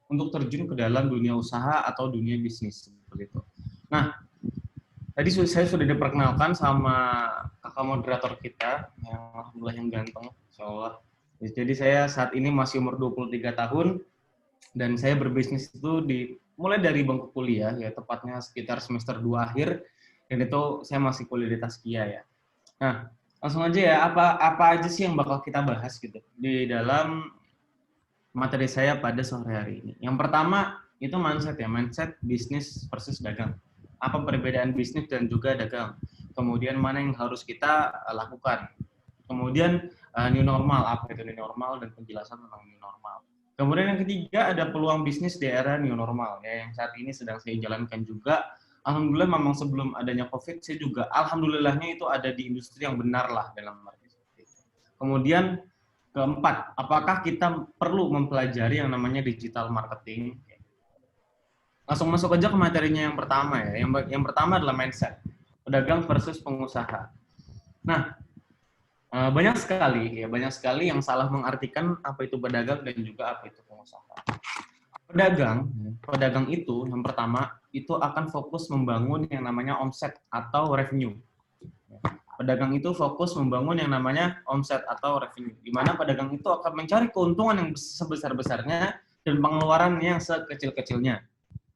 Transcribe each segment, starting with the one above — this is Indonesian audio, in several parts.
untuk terjun ke dalam dunia usaha atau dunia bisnis seperti itu. Nah, tadi saya sudah diperkenalkan sama kakak moderator kita yang alhamdulillah yang ganteng, insyaallah. Jadi saya saat ini masih umur 23 tahun dan saya berbisnis itu mulai dari bangku kuliah ya, tepatnya sekitar semester 2 akhir, dan itu saya masih kuliah di Taskia ya. Nah, langsung aja ya, apa aja sih yang bakal kita bahas gitu di dalam materi saya pada sore hari ini. Yang pertama itu mindset ya, mindset bisnis versus dagang. Apa perbedaan bisnis dan juga dagang? Kemudian mana yang harus kita lakukan? Kemudian new normal, apa itu new normal dan penjelasan tentang new normal. Kemudian yang ketiga ada peluang bisnis di era new normal ya, yang saat ini sedang saya jalankan juga. Alhamdulillah memang sebelum adanya COVID saya juga alhamdulillahnya itu ada di industri yang benar lah dalam arti seperti itu. Kemudian keempat, apakah kita perlu mempelajari yang namanya digital marketing? Langsung masuk aja ke materinya yang pertama ya. Yang pertama adalah mindset, pedagang versus pengusaha. Nah, banyak sekali yang salah mengartikan apa itu pedagang dan juga apa itu pengusaha. Pedagang itu yang pertama itu akan fokus membangun yang namanya omset atau revenue. Pedagang itu fokus membangun yang namanya omset atau revenue, di mana pedagang itu akan mencari keuntungan yang sebesar-besarnya dan pengeluaran yang sekecil-kecilnya,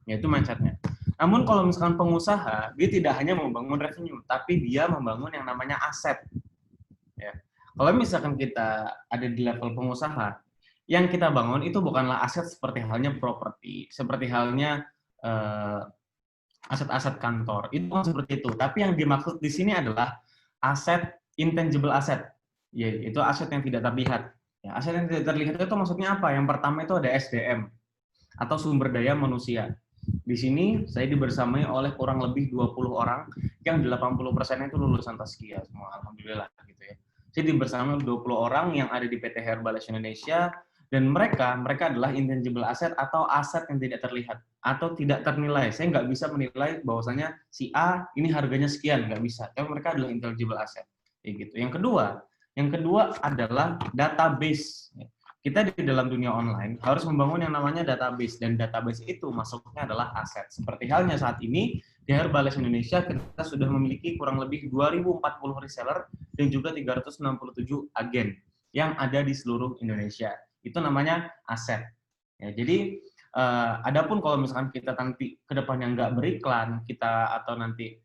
yaitu mindsetnya. Namun kalau misalkan pengusaha, dia tidak hanya membangun revenue, tapi dia membangun yang namanya aset. Ya. Kalau misalkan kita ada di level pengusaha, yang kita bangun itu bukanlah aset seperti halnya properti, seperti halnya aset-aset kantor, itu kan seperti itu. Tapi yang dimaksud di sini adalah aset intangible asset, yaitu aset yang tidak terlihat. Ya, aset yang tidak terlihat itu maksudnya apa? Yang pertama itu ada SDM atau sumber daya manusia. Di sini saya dibersamai oleh kurang lebih 20 orang yang 80% itu lulusan Taskia semua, alhamdulillah gitu ya. Saya dibersamai 20 orang yang ada di PT Herbalife Indonesia, dan mereka adalah intangible asset atau aset yang tidak terlihat atau tidak ternilai. Saya nggak bisa menilai bahwasanya si A ini harganya sekian, nggak bisa. Tapi mereka adalah intangible asset. Kayak gitu. Yang kedua adalah database. Kita di dalam dunia online harus membangun yang namanya database, dan database itu masuknya adalah aset. Seperti halnya saat ini di Herbalife Indonesia kita sudah memiliki kurang lebih 2040 reseller dan juga 367 agen yang ada di seluruh Indonesia. Itu namanya aset. Ya, jadi adapun kalau misalkan kita nanti ke depannya nggak beriklan, kita atau nanti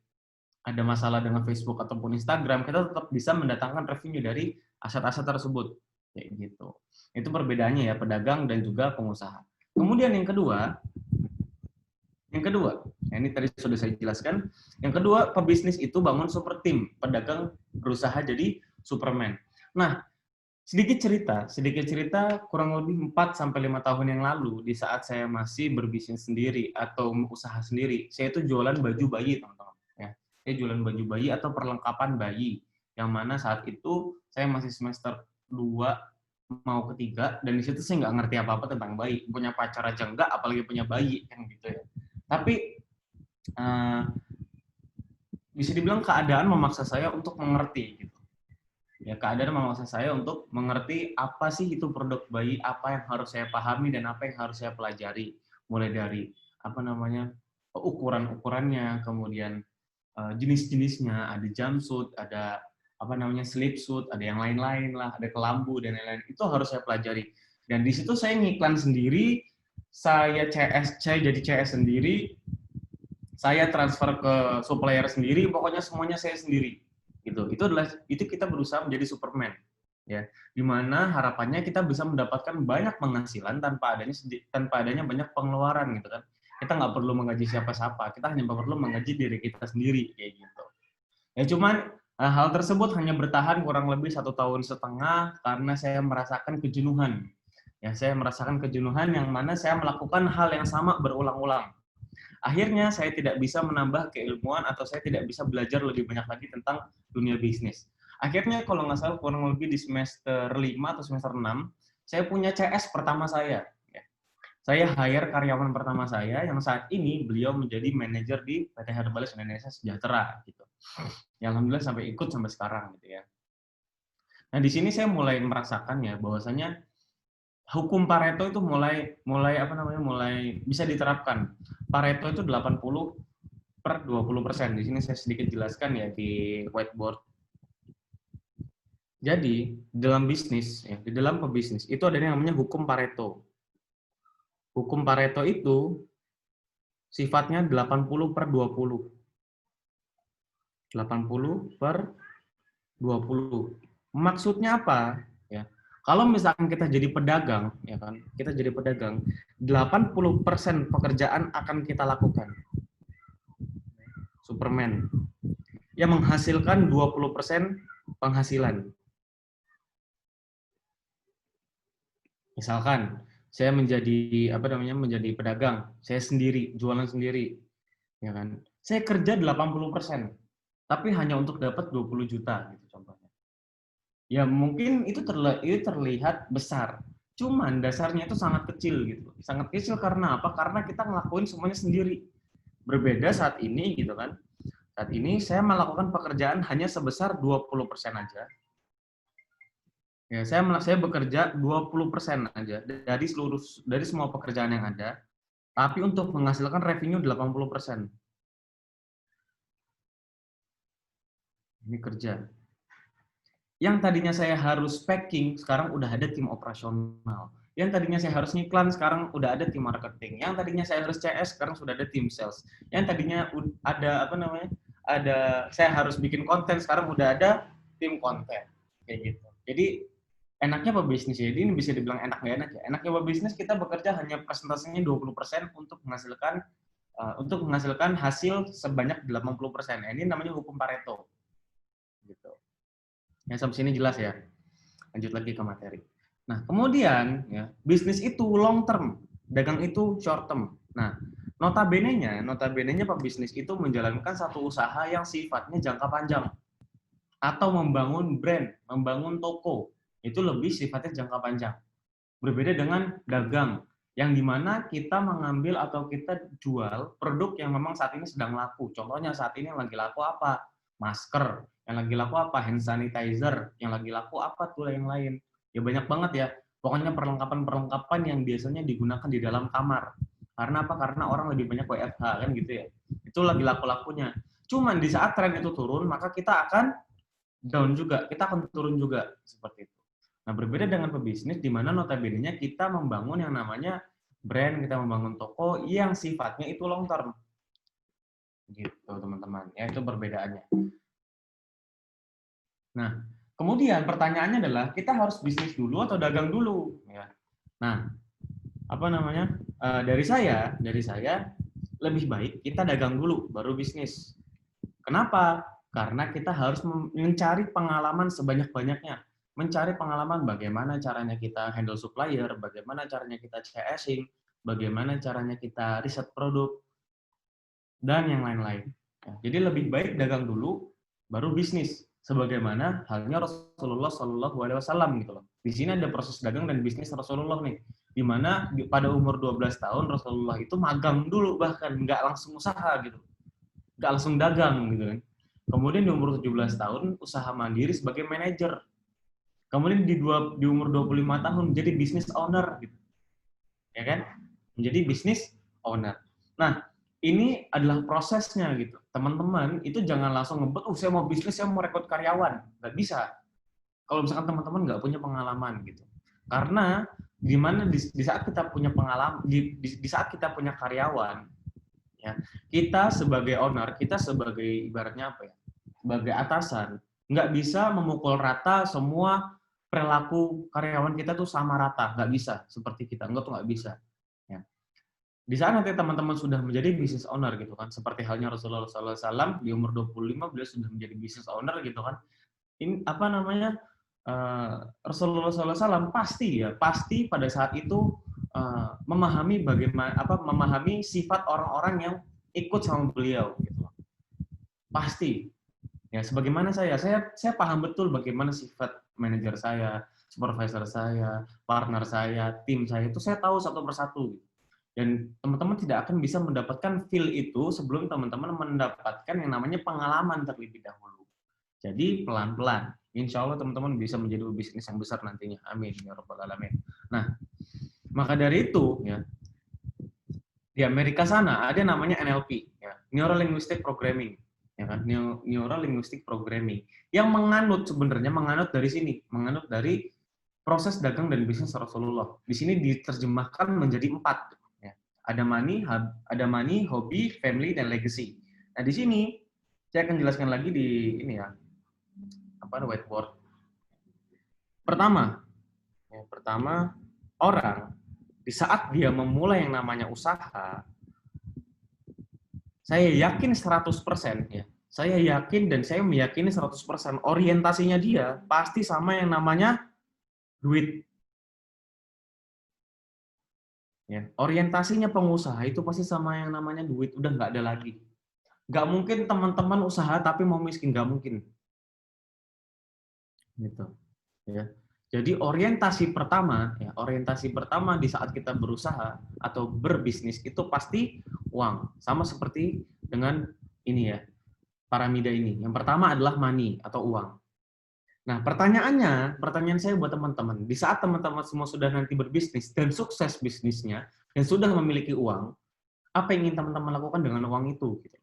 ada masalah dengan Facebook ataupun Instagram, kita tetap bisa mendatangkan revenue dari aset-aset tersebut. Kayak gitu. Itu perbedaannya ya, pedagang dan juga pengusaha. Kemudian yang kedua, ya ini tadi sudah saya jelaskan. Yang kedua, pebisnis itu bangun super team, pedagang berusaha jadi Superman. Nah, sedikit cerita kurang lebih 4 sampai 5 tahun yang lalu di saat saya masih berbisnis sendiri atau usaha sendiri, saya itu jualan baju bayi, teman-teman, ya. Saya jualan baju bayi atau perlengkapan bayi. Yang mana saat itu saya masih semester 2 mau ketiga, dan di situ saya nggak ngerti apa-apa tentang bayi. Punya pacar aja enggak, apalagi punya bayi kan gitu ya. Tapi bisa dibilang keadaan memaksa saya untuk mengerti gitu. Ya, keadaan memaksa saya untuk mengerti apa sih itu produk bayi, apa yang harus saya pahami dan apa yang harus saya pelajari, mulai dari apa namanya ukuran-ukurannya, kemudian jenis-jenisnya, ada jumpsuit, ada apa namanya sleep suit, ada yang lain-lain lah, ada kelambu dan lain-lain. Itu harus saya pelajari. Dan di situ saya ngiklan sendiri, saya jadi CS sendiri, saya transfer ke supplier sendiri, pokoknya semuanya saya sendiri. Itu kita berusaha menjadi Superman, ya, dimana harapannya kita bisa mendapatkan banyak penghasilan tanpa adanya banyak pengeluaran gitu kan. Kita nggak perlu menggaji siapa-siapa, kita hanya perlu menggaji diri kita sendiri kayak gitu. Ya cuman hal tersebut hanya bertahan kurang lebih 1,5 tahun karena saya merasakan kejenuhan. Ya, saya merasakan kejenuhan yang mana saya melakukan hal yang sama berulang-ulang. Akhirnya saya tidak bisa menambah keilmuan atau saya tidak bisa belajar lebih banyak lagi tentang dunia bisnis. Akhirnya kalau nggak salah kurang lebih di semester 5 atau semester 6, saya punya CS pertama saya. Saya hire karyawan pertama saya yang saat ini beliau menjadi manajer di PT Herbalife Indonesia Sejahtera gitu. Yang alhamdulillah sampai ikut sampai sekarang gitu ya. Nah, di sini saya mulai merasakan ya bahwasanya hukum Pareto itu mulai bisa diterapkan. Pareto itu 80/20%. Di sini saya sedikit jelaskan ya di whiteboard. Jadi, dalam bisnis ya, di dalam pebisnis itu ada yang namanya hukum Pareto. Hukum Pareto itu sifatnya 80/20. 80/20. Maksudnya apa? Ya. Kalau misalkan kita jadi pedagang, ya kan? Kita jadi pedagang, 80% pekerjaan akan kita lakukan. Superman. Yang menghasilkan 20% penghasilan. Misalkan saya menjadi menjadi pedagang, saya sendiri, jualan sendiri, ya kan? Saya kerja 80%, tapi hanya untuk dapat 20 juta gitu contohnya. Ya mungkin itu terlihat besar, cuman dasarnya itu sangat kecil gitu. Sangat kecil karena apa? Karena kita ngelakuin semuanya sendiri. Berbeda saat ini gitu kan. Saat ini saya melakukan pekerjaan hanya sebesar 20% aja. Ya, saya bekerja 20% aja dari semua pekerjaan yang ada, tapi untuk menghasilkan revenue 80%. Ini kerja. Yang tadinya saya harus packing, sekarang udah ada tim operasional. Yang tadinya saya harus ngiklan, sekarang udah ada tim marketing. Yang tadinya saya harus CS, sekarang sudah ada tim sales. Yang tadinya saya harus bikin konten, sekarang udah ada tim konten. Kayak gitu. Jadi enaknya pebisnis ya, ini bisa dibilang enak nggak enak ya. Enaknya pebisnis kita bekerja hanya presentasinya 20% untuk menghasilkan hasil sebanyak 80%. Ini namanya hukum Pareto. Gitu. Ya, sampai sini jelas ya. Lanjut lagi ke materi. Nah, kemudian ya, bisnis itu long term, dagang itu short term. Nah, notabene-nya pebisnis itu menjalankan satu usaha yang sifatnya jangka panjang atau membangun brand, membangun toko. Itu lebih sifatnya jangka panjang. Berbeda dengan dagang, yang dimana kita mengambil atau kita jual produk yang memang saat ini sedang laku. Contohnya saat ini yang lagi laku apa? Masker. Yang lagi laku apa? Hand sanitizer. Yang lagi laku apa tuh yang lain? Ya banyak banget ya. Pokoknya perlengkapan-perlengkapan yang biasanya digunakan di dalam kamar. Karena apa? Karena orang lebih banyak WFH kan gitu ya. Itu lagi laku-lakunya. Cuman di saat tren itu turun, maka kita akan down juga. Kita akan turun juga seperti itu. Nah, berbeda dengan pebisnis di mana notabene-nya kita membangun yang namanya brand, kita membangun toko yang sifatnya itu long term. Gitu, teman-teman. Ya, itu perbedaannya. Nah, kemudian pertanyaannya adalah kita harus bisnis dulu atau dagang dulu, ya. Nah, dari saya lebih baik kita dagang dulu baru bisnis. Kenapa? Karena kita harus mencari pengalaman sebanyak-banyaknya. Mencari pengalaman bagaimana caranya kita handle supplier, bagaimana caranya kita CSing, bagaimana caranya kita riset produk, dan yang lain-lain. Jadi lebih baik dagang dulu, baru bisnis. Sebagaimana halnya Rasulullah Shallallahu Alaihi Wasallam gitu loh. Di sini ada proses dagang dan bisnis Rasulullah nih, di mana pada umur 12 tahun Rasulullah itu magang dulu, bahkan nggak langsung usaha gitu, nggak langsung dagang gitu kan. Kemudian di umur 17 tahun usaha mandiri sebagai manajer. Kemudian di umur 25 tahun jadi business owner gitu. Ya kan? Menjadi business owner. Nah, ini adalah prosesnya gitu. Teman-teman itu jangan langsung ngebet, saya mau bisnis, saya mau rekrut karyawan. Nggak bisa. Kalau misalkan teman-teman nggak punya pengalaman gitu. Karena di saat kita punya pengalaman, di saat kita punya karyawan, ya, kita sebagai owner, kita sebagai ibaratnya apa ya, sebagai atasan, nggak bisa memukul rata semua perilaku karyawan kita tuh sama rata, nggak bisa seperti kita, nggak bisa. Ya. Di saat nanti teman-teman sudah menjadi business owner gitu kan, seperti halnya Rasulullah SAW di umur 25 beliau sudah menjadi business owner gitu kan. Ini Rasulullah SAW pasti pada saat itu memahami sifat orang-orang yang ikut sama beliau gitu. Pasti. Ya, sebagaimana saya paham betul bagaimana sifat manajer saya, supervisor saya, partner saya, tim saya itu saya tahu satu persatu. Dan teman-teman tidak akan bisa mendapatkan feel itu sebelum teman-teman mendapatkan yang namanya pengalaman terlebih dahulu. Jadi pelan-pelan. Insya Allah teman-teman bisa menjadi bisnis yang besar nantinya. Amin ya rabbal alamin. Nah, Maka dari itu, ya, di Amerika sana ada namanya NLP, ya, Neuro Linguistic Programming, ya kan, Neuro Linguistic Programming, yang sebenarnya menganut dari sini, menganut dari proses dagang dan bisnis Rasulullah. Di sini diterjemahkan menjadi 4. Ya. Ada money, hobi, family, dan legacy. Nah di sini saya akan jelaskan lagi di ini ya, whiteboard. Pertama, orang di saat dia memulai yang namanya usaha, saya yakin 100%, ya. Saya yakin dan saya meyakini 100% orientasinya dia pasti sama yang namanya duit. Ya, orientasinya pengusaha itu pasti sama yang namanya duit, udah nggak ada lagi. Nggak mungkin teman-teman usaha tapi mau miskin, nggak mungkin. Gitu. Ya. Jadi orientasi pertama di saat kita berusaha atau berbisnis itu pasti uang. Sama seperti dengan ini ya, piramida ini. Yang pertama adalah money atau uang. Nah, pertanyaan saya buat teman-teman, di saat teman-teman semua sudah nanti berbisnis dan sukses bisnisnya dan sudah memiliki uang, apa yang ingin teman-teman lakukan dengan uang itu? Gitu.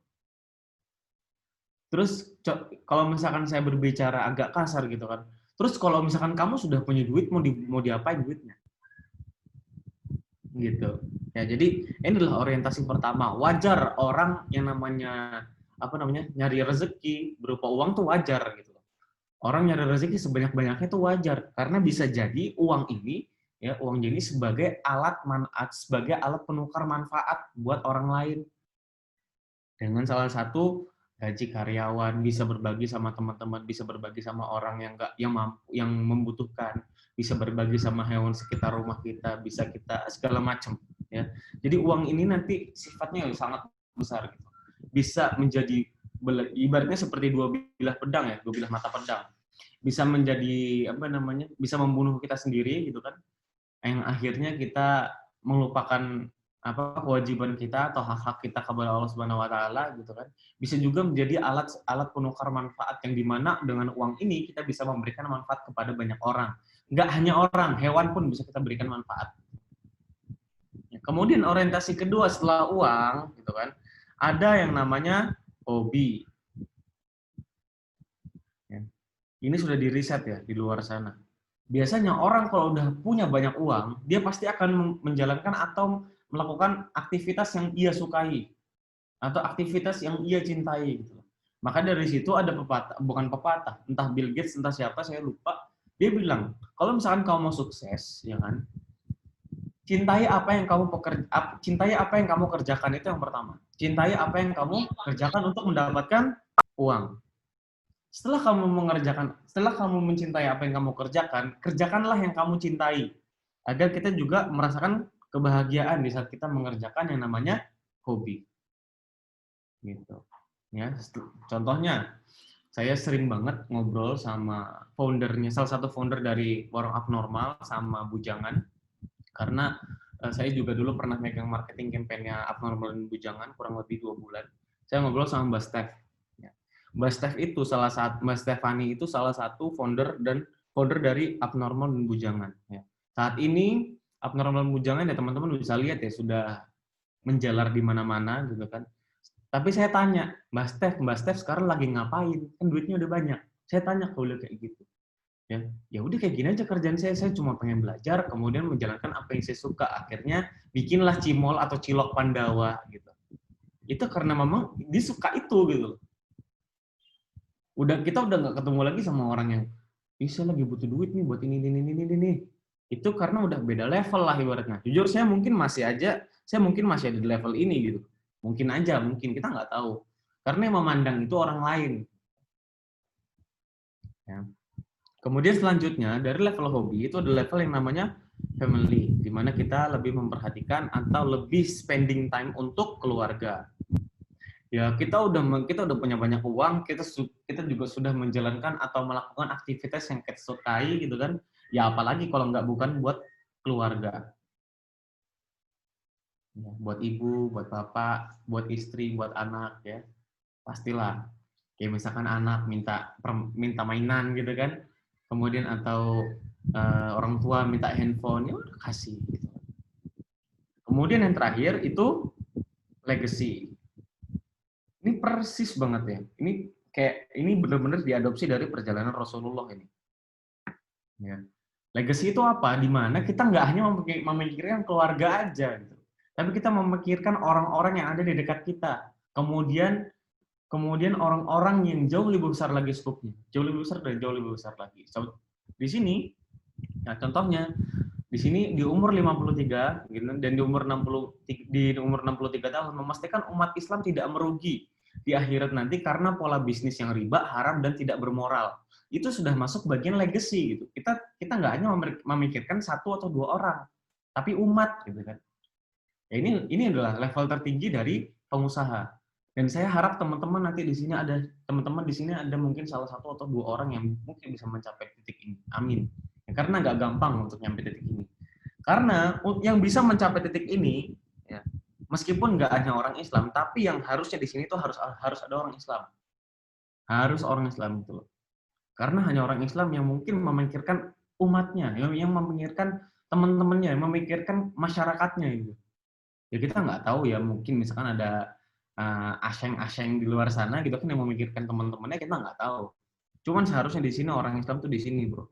Terus kalau misalkan saya berbicara agak kasar gitu kan, terus kalau misalkan kamu sudah punya duit, mau diapain duitnya? Gitu. Ya, jadi ini adalah orientasi pertama. Wajar orang yang namanya nyari rezeki berupa uang tuh wajar gitu. Orang nyari rezeki sebanyak-banyaknya itu wajar karena bisa jadi uang ini sebagai alat penukar manfaat buat orang lain. Dengan salah satu gaji karyawan, bisa berbagi sama teman-teman, bisa berbagi sama orang yang membutuhkan, bisa berbagi sama hewan sekitar rumah kita, bisa kita segala macam ya. Jadi uang ini nanti sifatnya sangat besar gitu. Bisa menjadi ibaratnya seperti dua bilah mata pedang. Bisa menjadi bisa membunuh kita sendiri gitu kan, yang akhirnya kita melupakan kewajiban kita atau hak-hak kita kepada Allah Subhanahu wa taala gitu kan. Bisa juga menjadi alat penukar manfaat yang dimana dengan uang ini kita bisa memberikan manfaat kepada banyak orang. Nggak hanya orang, hewan pun bisa kita berikan manfaat. Kemudian orientasi kedua setelah uang gitu kan, ada yang namanya hobi. Ini sudah diriset ya di luar sana. Biasanya orang kalau udah punya banyak uang, dia pasti akan menjalankan atau melakukan aktivitas yang ia sukai atau aktivitas yang ia cintai gitu. Maka dari situ ada entah Bill Gates, entah siapa saya lupa, dia bilang, kalau misalkan kamu mau sukses, ya kan, cintai apa yang kamu kerjakan, itu yang pertama. Cintai apa yang kamu kerjakan untuk mendapatkan uang. Setelah kamu mencintai apa yang kamu kerjakan, kerjakanlah yang kamu cintai. Agar kita juga merasakan kebahagiaan di saat kita mengerjakan yang namanya hobi. Gitu. Ya, contohnya, saya sering banget ngobrol sama salah satu founder dari Warung Abnormal sama Bujangan, karena saya juga dulu pernah megang marketing campaign-nya Abnormal dan Bujangan kurang lebih 2 bulan. Saya ngobrol sama Mbak Steph. Mbak Stefani itu salah satu founder dari Abnormal dan Bujangan. Ya. Saat ini Abnormal dan Bujangan ya teman-teman bisa lihat ya sudah menjalar di mana-mana gitu kan. Tapi saya tanya, Mbak Steph sekarang lagi ngapain? Kan duitnya udah banyak. Saya tanya kalau kayak gitu. Ya udah kayak gini aja kerjaan saya cuma pengen belajar, kemudian menjalankan apa yang saya suka. Akhirnya bikinlah Cimol atau Cilok Pandawa gitu. Itu karena memang dia suka itu gitu. Kita udah nggak ketemu lagi sama orang yang saya lagi butuh duit nih buat ini. Itu karena udah beda level lah ibaratnya. Jujur saya mungkin masih ada di level ini gitu. Mungkin kita nggak tahu. Karena yang memandang itu orang lain. Ya. Kemudian selanjutnya dari level hobi itu ada level yang namanya family, di mana kita lebih memperhatikan atau lebih spending time untuk keluarga. Ya kita udah punya banyak uang, kita juga sudah menjalankan atau melakukan aktivitas yang kita sukai gitu kan. Ya apalagi kalau bukan buat keluarga. Ya, buat ibu, buat bapak, buat istri, buat anak ya. Pastilah. Kayak misalkan anak minta mainan gitu kan. Kemudian atau orang tua minta handphone, ya udah kasih gitu. Kemudian yang terakhir itu legacy. Ini persis banget ya. Ini benar-benar diadopsi dari perjalanan Rasulullah ini. Ya. Legacy itu apa? Di mana kita nggak hanya memikirkan keluarga aja, gitu. Tapi kita memikirkan orang-orang yang ada di dekat kita. Kemudian orang-orang yang jauh lebih besar lagi skupnya, jauh lebih besar dan jauh lebih besar lagi. So, di sini, nah contohnya di sini di umur 53 gitu, dan di umur 63 tahun memastikan umat Islam tidak merugi di akhirat nanti karena pola bisnis yang riba, haram dan tidak bermoral. Itu sudah masuk bagian legacy gitu. Kita nggak hanya memikirkan satu atau dua orang, tapi umat gitu kan. Ya, ini adalah level tertinggi dari pengusaha. Dan saya harap teman-teman nanti di sini ada mungkin salah satu atau dua orang yang mungkin bisa mencapai titik ini. Amin. Ya, karena nggak gampang untuk nyampe titik ini. Karena yang bisa mencapai titik ini, ya, meskipun nggak hanya orang Islam, tapi yang harusnya di sini tuh harus ada orang Islam. Harus orang Islam itu loh. Karena hanya orang Islam yang mungkin memikirkan umatnya, yang memikirkan teman-temannya, yang memikirkan masyarakatnya gitu. Ya kita nggak tahu ya, mungkin misalkan ada aseng-aseng di luar sana gitu kan yang memikirkan teman-temannya, kita nggak tahu. Cuman seharusnya di sini orang Islam tuh di sini, bro.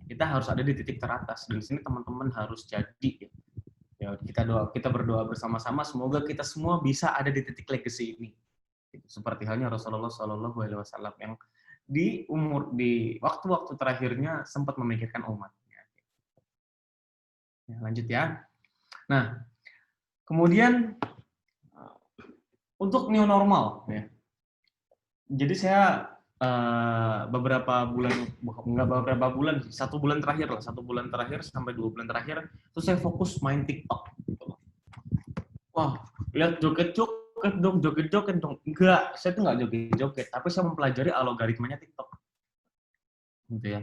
Kita harus ada di titik teratas dan di sini teman-teman harus jadi. Ya kita berdoa bersama-sama semoga kita semua bisa ada di titik legacy ini. Seperti halnya Rasulullah Shallallahu Alaihi Wasallam yang di waktu-waktu terakhirnya sempat memikirkan umatnya. Ya, lanjut ya. Nah, kemudian untuk new normal, ya. Jadi saya satu bulan terakhir sampai 2 bulan terakhir, itu saya fokus main TikTok. Wah, lihat joget-joget dong. Enggak, saya tuh nggak joget-joget, tapi saya mempelajari algoritmanya TikTok. Gitu ya.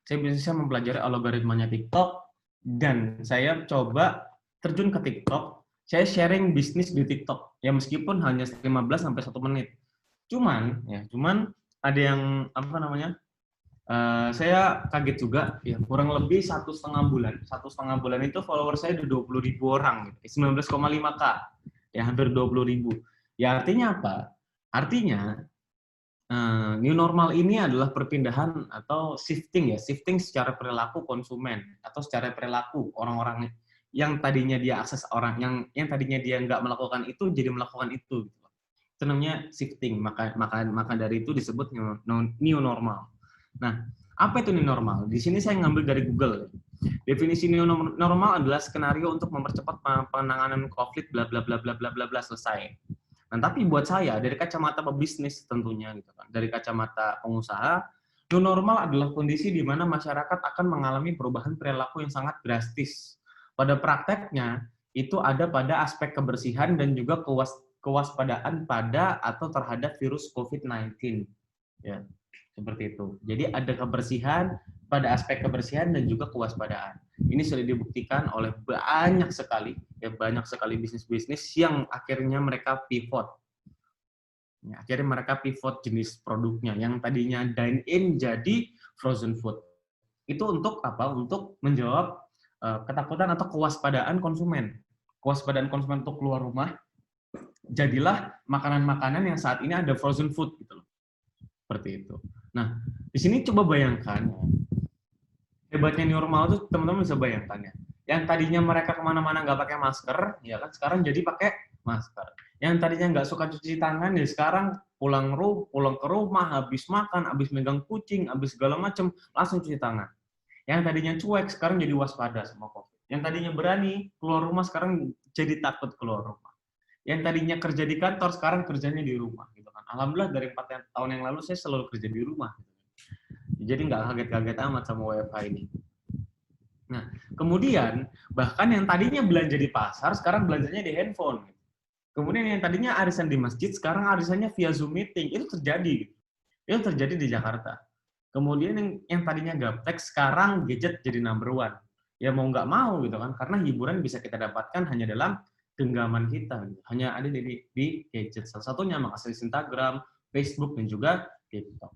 Saya bisa mempelajari algoritmanya TikTok dan saya coba terjun ke TikTok. Saya sharing bisnis di TikTok, ya meskipun hanya 15 sampai 1 menit. Cuman ada yang saya kaget juga, ya kurang lebih 1,5 bulan itu follower saya udah 20.000 orang, 19,5K, ya hampir 20.000. Ya artinya apa? Artinya new normal ini adalah perpindahan atau shifting secara perilaku konsumen atau secara perilaku orang-orang yang tadinya dia akses orang yang tadinya dia nggak melakukan itu jadi melakukan itu. Itu namanya shifting. Maka dari itu disebut new normal. Nah, apa itu new normal? Di sini saya ngambil dari Google. Definisi new normal adalah skenario untuk mempercepat penanganan konflik bla bla bla bla bla bla bla selesai. Nah, tapi buat saya dari kacamata pebisnis tentunya gitu kan. Dari kacamata pengusaha, new normal adalah kondisi di mana masyarakat akan mengalami perubahan perilaku yang sangat drastis. Pada prakteknya itu ada pada aspek kebersihan dan juga kewaspadaan pada atau terhadap virus COVID-19. Ya, seperti itu. Jadi ada kebersihan pada aspek kebersihan dan juga kewaspadaan. Ini sudah dibuktikan oleh banyak sekali bisnis-bisnis yang akhirnya mereka pivot. Ya, akhirnya mereka pivot jenis produknya yang tadinya dine-in jadi frozen food. Itu untuk apa? Untuk menjawab ketakutan atau kewaspadaan konsumen. Kewaspadaan konsumen untuk keluar rumah, jadilah makanan-makanan yang saat ini ada frozen food gitu loh. Seperti itu. Nah, di sini coba bayangkan hebatnya new normal itu teman-teman bisa bayangkan ya. Yang tadinya mereka kemana-mana nggak pakai masker, ya kan sekarang jadi pakai masker. Yang tadinya nggak suka cuci tangan, ya sekarang pulang ke rumah, habis makan, habis megang kucing, habis segala macam, langsung cuci tangan. Yang tadinya cuek, sekarang jadi waspada sama COVID. Yang tadinya berani keluar rumah, sekarang jadi takut keluar rumah. Yang tadinya kerja di kantor, sekarang kerjanya di rumah. Gitu kan. Alhamdulillah dari 4 tahun yang lalu, saya selalu kerja di rumah. Jadi nggak kaget-kaget amat sama WFH ini. Nah, kemudian, bahkan yang tadinya belanja di pasar, sekarang belanjanya di handphone. Kemudian yang tadinya arisan di masjid, sekarang arisannya via Zoom meeting. Itu terjadi. Itu terjadi di Jakarta. Kemudian yang tadinya gaptek, sekarang gadget jadi number one. Ya mau nggak mau gitu kan, karena hiburan bisa kita dapatkan hanya dalam genggaman kita. Gitu. Hanya ada di gadget. Salah satunya mengakses Instagram, Facebook, dan juga TikTok.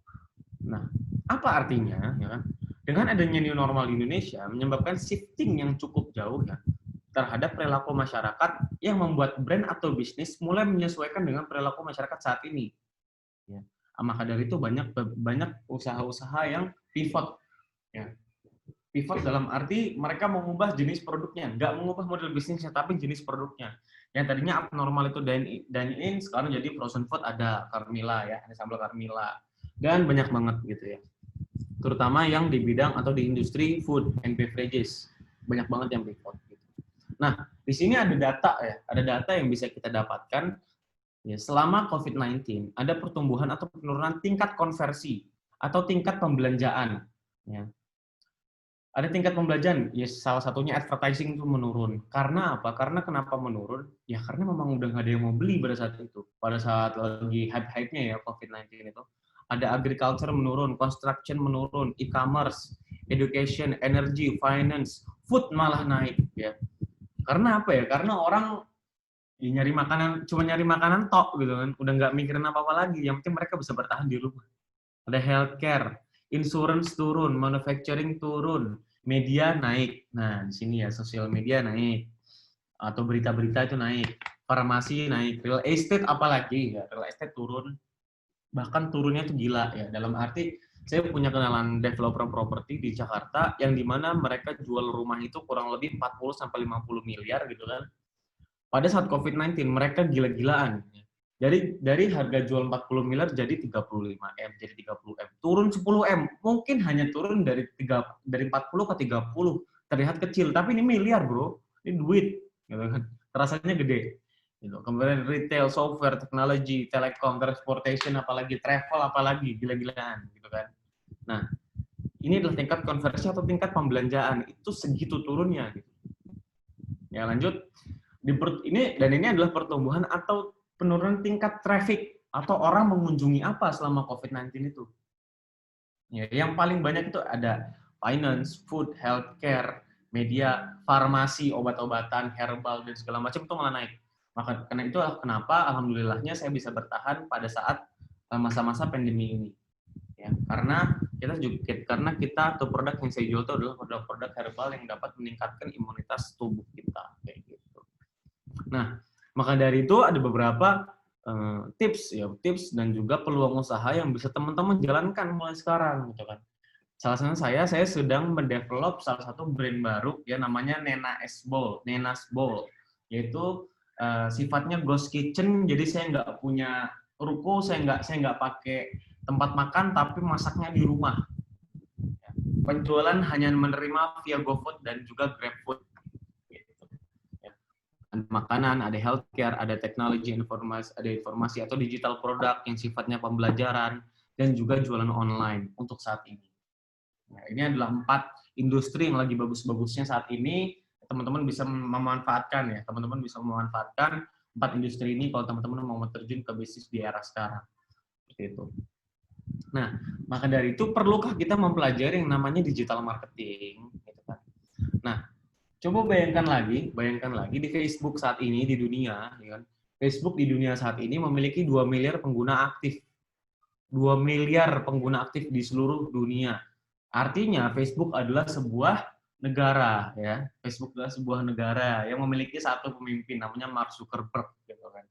Nah, apa artinya? Ya kan? Dengan adanya new normal di Indonesia, menyebabkan shifting yang cukup jauh ya. terhadap perilaku masyarakat yang membuat brand atau bisnis mulai menyesuaikan dengan perilaku masyarakat saat ini. Ya. Maka dari itu banyak usaha-usaha yang pivot. Ya. Pivot dalam arti mereka mengubah jenis produknya, nggak mengubah model bisnisnya, tapi jenis produknya. Yang tadinya abnormal itu dine in, sekarang jadi frozen food, ada Carmila ya, ada sambal Carmila, dan banyak banget gitu ya. Terutama yang di bidang atau di industri food and beverages, banyak banget yang pivot. Gitu. Nah, di sini ada data ya, ada data yang bisa kita dapatkan ya, selama COVID-19 ada pertumbuhan atau penurunan tingkat konversi atau tingkat pembelanjaan. Ya. Ada tingkat pembelajaran, ya salah satunya advertising itu menurun. Karena apa? Karena kenapa menurun? Ya karena memang udah nggak ada yang mau beli pada saat itu. Pada saat lagi hype-hype-nya ya COVID-19 itu. Ada agriculture menurun, construction menurun, e-commerce, education, energy, finance, food malah naik. Ya. Karena apa ya? Karena orang ya, nyari makanan, cuma nyari makanan tok gitu kan. Udah nggak mikirin apa-apa lagi. Yang penting mereka bisa bertahan di rumah. Ada healthcare, insurance turun, manufacturing turun, media naik. Nah, di sini ya sosial media naik atau berita-berita itu naik, farmasi naik, real estate apalagi ya, real estate turun. Bahkan turunnya itu gila ya. Dalam arti saya punya kenalan developer properti di Jakarta yang dimana mereka jual rumah itu kurang lebih 40 sampai 50 miliar gitu kan. Pada saat COVID-19 mereka gila-gilaan. Dari harga jual 40 miliar jadi 35M, jadi 30M. Turun 10M. Mungkin hanya turun dari 40 ke 30. Terlihat kecil, tapi ini miliar, Bro. Ini duit, gitu kan. Rasanya gede. Gitu. Kemudian retail, software, teknologi, telekom, transportation, apalagi travel, apalagi gila-gilaan, gitu kan. Nah, ini adalah tingkat konversi atau tingkat pembelanjaan. Itu segitu turunnya, gitu. Ya, lanjut. Ini adalah pertumbuhan atau penurunan tingkat traffic atau orang mengunjungi apa selama COVID-19 itu. Ya, yang paling banyak itu ada finance, food, healthcare, media, farmasi, obat-obatan, herbal, dan segala macam itu malah naik. Maka karena itu kenapa alhamdulillahnya saya bisa bertahan pada saat masa-masa pandemi ini. Ya, karena kita atau produk yang saya jual itu adalah produk-produk herbal yang dapat meningkatkan imunitas tubuh kita kayak gitu. Nah, maka dari itu ada beberapa tips dan juga peluang usaha yang bisa teman-teman jalankan mulai sekarang gitu kan. Salah satunya saya sedang mendevelop salah satu brand baru ya namanya Nenas Bowl, yaitu sifatnya ghost kitchen. Jadi saya nggak punya ruko, saya nggak pakai tempat makan, tapi masaknya di rumah. Penjualan hanya menerima via GoFood dan juga GrabFood. Ada makanan, ada healthcare, ada teknologi informasi, ada informasi atau digital produk yang sifatnya pembelajaran, dan juga jualan online untuk saat ini. Nah, ini adalah 4 industri yang lagi bagus-bagusnya saat ini. Teman-teman bisa memanfaatkan ya, teman-teman bisa memanfaatkan 4 industri ini kalau teman-teman mau terjun ke bisnis di era sekarang. Seperti itu. Nah, maka dari itu perlukah kita mempelajari yang namanya digital marketing? Gitu kan. Nah, coba bayangkan lagi di Facebook saat ini di dunia, ya kan? Facebook di dunia saat ini memiliki 2 miliar pengguna aktif. 2 miliar pengguna aktif di seluruh dunia. Artinya Facebook adalah sebuah negara, ya. Facebook adalah sebuah negara yang memiliki satu pemimpin namanya Mark Zuckerberg, gitu kan.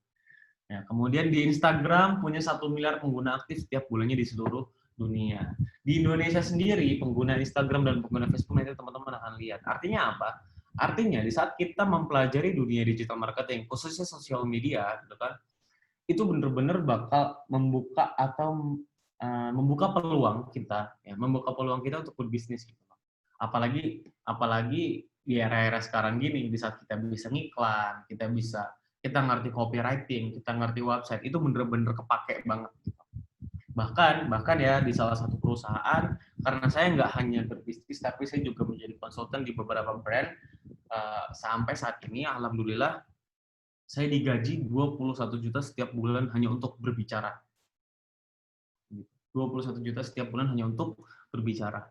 Ya, kemudian di Instagram punya 1 miliar pengguna aktif setiap bulannya di seluruh dunia. Di Indonesia sendiri pengguna Instagram dan pengguna Facebook nanti teman-teman akan lihat. Artinya apa? Artinya di saat kita mempelajari dunia digital marketing, khususnya sosial media, gitu kan, itu benar-benar bakal membuka atau membuka peluang kita, ya, membuka peluang kita untuk berbisnis. Gitu. Apalagi di era-era sekarang gini, di saat kita bisa ngiklan, kita ngerti copywriting, kita ngerti website, itu benar-benar kepake banget. Bahkan ya di salah satu perusahaan, karena saya nggak hanya berbisnis, tapi saya juga menjadi konsultan di beberapa brand. Sampai saat ini, alhamdulillah, saya digaji 21 juta setiap bulan hanya untuk berbicara. 21 juta setiap bulan hanya untuk berbicara.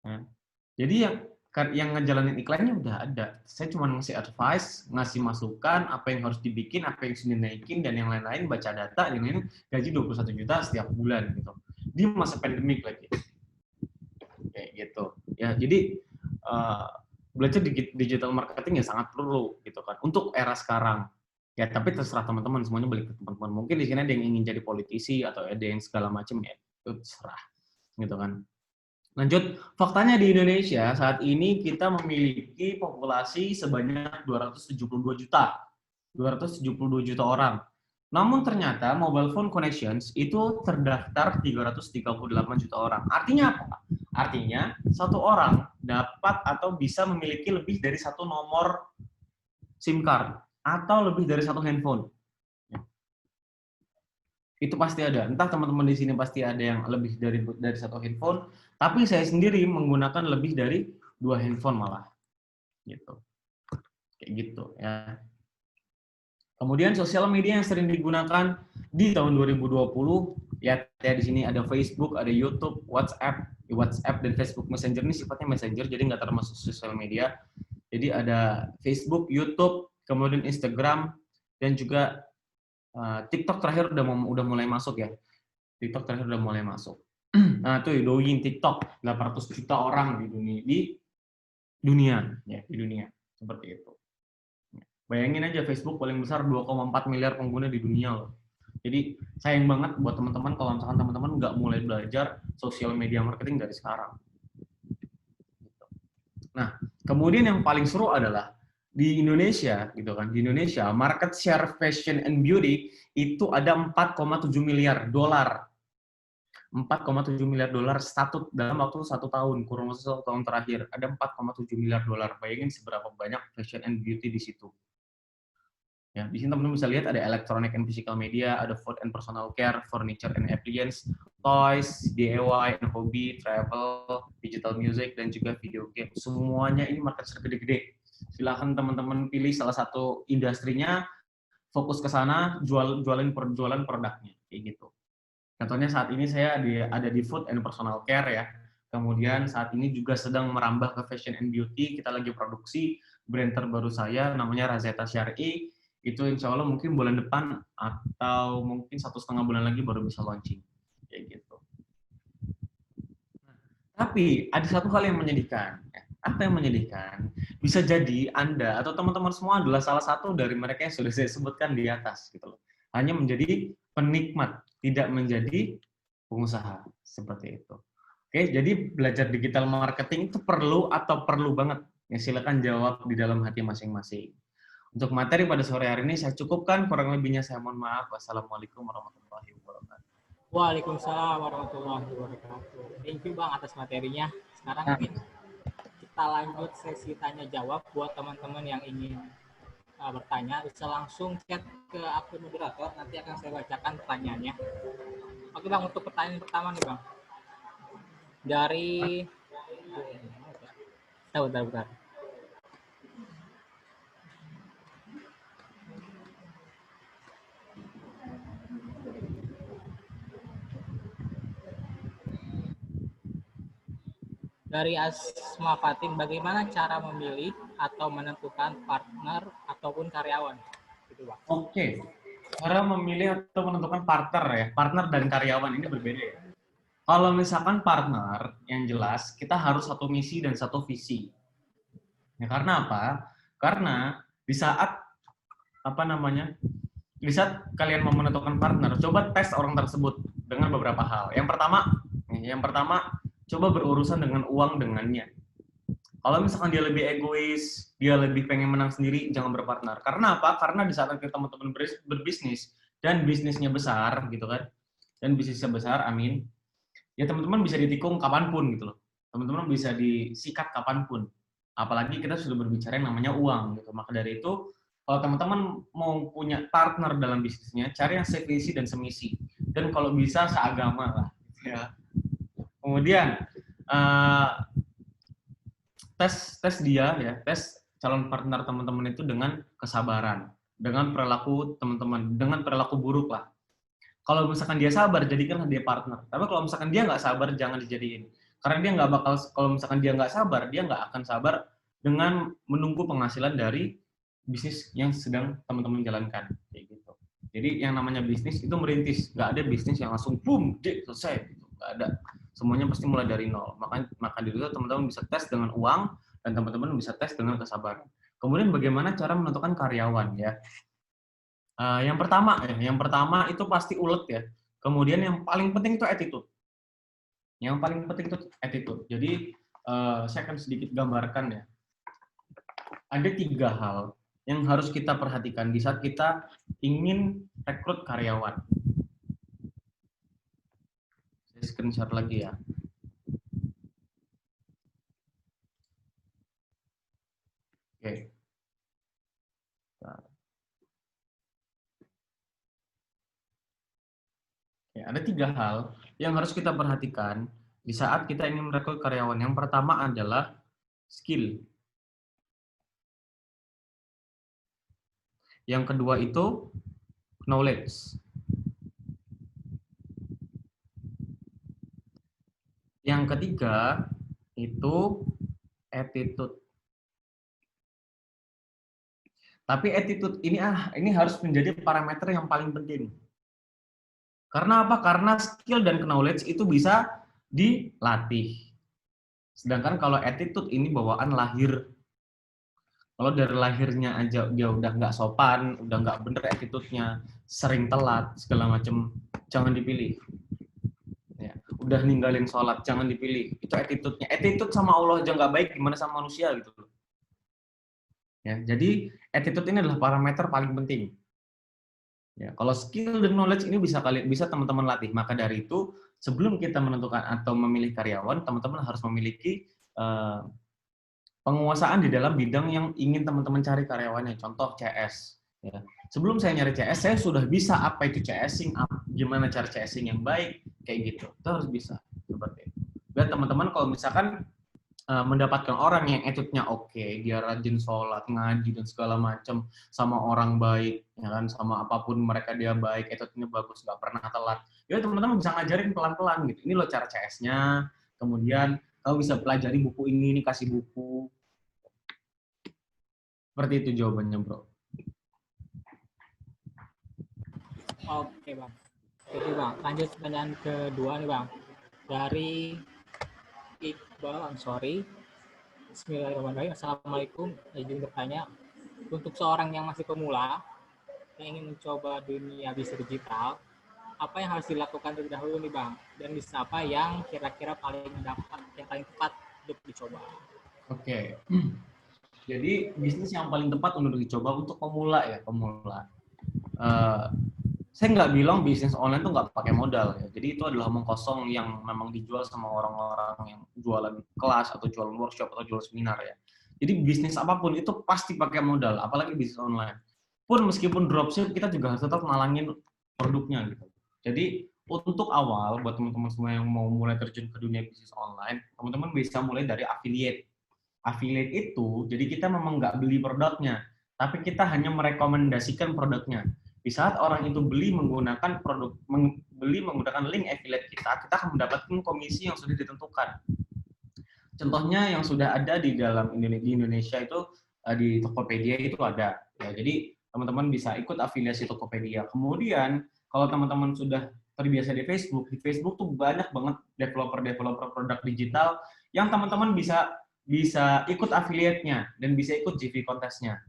Ya. Jadi yang ngejalanin iklannya udah ada. Saya cuma ngasih advice, ngasih masukan, apa yang harus dibikin, apa yang harus dinaikin, dan yang lain-lain, baca data, yang lain gaji 21 juta setiap bulan. Gitu. Di masa pandemik lagi. Kayak gitu. Ya, jadi belajar digital marketing ya sangat perlu gitu kan untuk era sekarang. Ya, tapi terserah teman-teman, semuanya balik ke teman-teman. Mungkin di sini ada yang ingin jadi politisi atau ada yang segala macam, ya itu terserah gitu kan. Lanjut, faktanya di Indonesia saat ini kita memiliki populasi sebanyak 272 juta. 272 juta orang. Namun ternyata mobile phone connections itu terdaftar 338 juta orang. Artinya apa? Artinya satu orang dapat atau bisa memiliki lebih dari satu nomor SIM card atau lebih dari satu handphone. Itu pasti ada. Entah teman-teman di sini pasti ada yang lebih dari satu handphone, tapi saya sendiri menggunakan lebih dari 2 handphone malah. Gitu. Kayak gitu ya. Kemudian sosial media yang sering digunakan di tahun 2020 ya di sini ada Facebook, ada YouTube, WhatsApp dan Facebook Messenger ini sifatnya messenger jadi nggak termasuk sosial media. Jadi ada Facebook, YouTube, kemudian Instagram dan juga TikTok terakhir udah mulai masuk ya. TikTok terakhir udah mulai masuk. Nah, tuh Douyin TikTok 800 juta orang di dunia seperti itu. Bayangin aja Facebook paling besar 2,4 miliar pengguna di dunia loh. Jadi sayang banget buat teman-teman kalau misalkan teman-teman nggak mulai belajar sosial media marketing dari sekarang. Nah, kemudian yang paling seru adalah di Indonesia gitu kan. Di Indonesia market share fashion and beauty itu ada 4,7 miliar dolar. 4,7 miliar dolar dalam waktu 1 tahun, kurun waktu 1 tahun terakhir ada 4,7 miliar dolar. Bayangin seberapa banyak fashion and beauty di situ. Ya, di sini teman-teman bisa lihat ada electronic and physical media, ada food and personal care, furniture and appliance, toys, DIY and hobby, travel, digital music, dan juga video game. Semuanya ini market share gede-gede. Silahkan teman-teman pilih salah satu industrinya, fokus ke sana, jualan produknya, kayak gitu. Contohnya saat ini saya ada di food and personal care ya. Kemudian saat ini juga sedang merambah ke fashion and beauty. Kita lagi produksi brand terbaru saya, namanya Razeta Syari. Itu insya Allah mungkin bulan depan atau mungkin 1,5 bulan lagi baru bisa launching. Kayak gitu. Tapi ada satu hal yang menyedihkan. Apa yang menyedihkan? Bisa jadi Anda atau teman-teman semua adalah salah satu dari mereka yang sudah saya sebutkan di atas. Gitu loh. Hanya menjadi penikmat, tidak menjadi pengusaha. Seperti itu. Oke, jadi belajar digital marketing itu perlu atau perlu banget? Ya, silakan jawab di dalam hati masing-masing. Untuk materi pada sore hari ini saya cukupkan, kurang lebihnya saya mohon maaf. Wassalamualaikum warahmatullahi wabarakatuh. Waalaikumsalam warahmatullahi wabarakatuh. Thank you Bang atas materinya. Sekarang mungkin kita lanjut sesi tanya jawab buat teman-teman yang ingin bertanya bisa langsung chat ke akun moderator, nanti akan saya bacakan pertanyaannya. Oke Bang, untuk pertanyaan pertama nih Bang. Dari bentar. Dari Asma Fatin, bagaimana cara memilih atau menentukan partner ataupun karyawan? Gitu, Bang. Oke, cara memilih atau menentukan partner dan karyawan ini berbeda ya. Kalau misalkan partner, yang jelas kita harus satu misi dan satu visi. Ya, karena apa? Karena di saat di saat kalian mau menentukan partner, coba tes orang tersebut dengan beberapa hal. Yang pertama, coba berurusan dengan uang dengannya. Kalau misalkan dia lebih egois, dia lebih pengen menang sendiri, jangan berpartner. Karena apa? Karena di saat kita teman-teman berbisnis dan bisnisnya besar, gitu kan? Dan bisnisnya besar, amin. Ya teman-teman bisa ditikung kapanpun gitu loh. Teman-teman bisa disikat kapanpun. Apalagi kita sudah berbicara yang namanya uang gitu. Maka dari itu, kalau teman-teman mau punya partner dalam bisnisnya, cari yang sevisi dan semisi. Dan kalau bisa seagama lah. Ya. Kemudian tes dia ya, tes calon partner teman-teman itu dengan kesabaran, dengan perilaku teman-teman, dengan perilaku buruk lah. Kalau misalkan dia sabar, jadikan dia partner. Tapi kalau misalkan dia nggak sabar, jangan dijadiin. Karena dia nggak bakal, kalau misalkan dia nggak sabar, dia nggak akan sabar dengan menunggu penghasilan dari bisnis yang sedang teman-teman jalankan. Kayak gitu. Jadi yang namanya bisnis itu merintis. Nggak ada bisnis yang langsung boom, selesai. Nggak ada. Semuanya pasti mulai dari nol. Maka dari itu teman-teman bisa tes dengan uang dan teman-teman bisa tes dengan kesabaran. Kemudian bagaimana cara menentukan karyawan ya? Yang pertama itu pasti ulet ya. Kemudian yang paling penting itu attitude. Yang paling penting itu attitude. Jadi saya akan sedikit gambarkan ya. Ada 3 hal yang harus kita perhatikan di saat kita ingin rekrut karyawan. Saya screenshot lagi ya. Oke. Ya, ada 3 hal yang harus kita perhatikan di saat kita ingin merekrut karyawan. Yang pertama adalah skill. Yang kedua itu knowledge. Yang ketiga itu attitude. Tapi attitude ini harus menjadi parameter yang paling penting. Karena apa? Karena skill dan knowledge itu bisa dilatih. Sedangkan kalau attitude ini bawaan lahir. Kalau dari lahirnya aja dia udah nggak sopan, udah nggak bener attitude-nya, sering telat, segala macam, jangan dipilih. Ya, udah ninggalin sholat, jangan dipilih. Itu attitude-nya. Attitude sama Allah aja nggak baik, gimana sama manusia gitu. Ya, jadi attitude ini adalah parameter paling penting. Ya, kalau skill dan knowledge ini bisa teman-teman latih. Maka dari itu, sebelum kita menentukan atau memilih karyawan, teman-teman harus memiliki penguasaan di dalam bidang yang ingin teman-teman cari karyawannya. Contoh CS. Ya. Sebelum saya nyari CS, saya sudah bisa apa itu CSing, gimana cara CSing yang baik, kayak gitu. Itu harus bisa seperti itu. Dan teman-teman kalau misalkan mendapatkan orang yang attitude-nya oke, dia rajin sholat, ngaji dan segala macam, sama orang baik, ya kan, sama apapun mereka dia baik, attitude-nya bagus, nggak pernah telat. Ya teman-teman bisa ngajarin pelan-pelan gitu. Ini loh cara CS-nya. Kemudian kamu bisa pelajari buku ini kasih buku. Seperti itu jawabannya, Bro. Oke, Bang. Jadi, Bang, lanjut pertanyaan kedua nih, Bang. Dari Iqbal Ansori. Bismillahirrahmanirrahim. Assalamualaikum. Izin bertanya, untuk seorang yang masih pemula yang ingin mencoba dunia bisnis digital, apa yang harus dilakukan terlebih dahulu nih, Bang? Dan bisnis apa yang kira-kira paling tepat untuk dicoba? Oke. Jadi bisnis yang paling tepat untuk dicoba untuk pemula ya, pemula. Saya nggak bilang bisnis online tuh nggak pakai modal ya. Jadi itu adalah omong kosong yang memang dijual sama orang-orang yang jualan kelas atau jualan workshop atau jualan seminar ya. Jadi bisnis apapun itu pasti pakai modal, apalagi bisnis online. Pun meskipun dropship kita juga harus tetap nalangin produknya gitu. Jadi untuk awal buat teman-teman semua yang mau mulai terjun ke dunia bisnis online, teman-teman bisa mulai dari affiliate. Affiliate itu jadi kita memang nggak beli produknya, tapi kita hanya merekomendasikan produknya. Di saat orang itu beli menggunakan menggunakan link affiliate kita akan mendapatkan komisi yang sudah ditentukan. Contohnya yang sudah ada di dalam Indonesia itu di Tokopedia itu ada. Ya, jadi teman-teman bisa ikut afiliasi Tokopedia. Kemudian kalau teman-teman sudah terbiasa di Facebook tuh banyak banget developer produk digital yang teman-teman bisa ikut affiliate-nya dan bisa ikut GV kontesnya.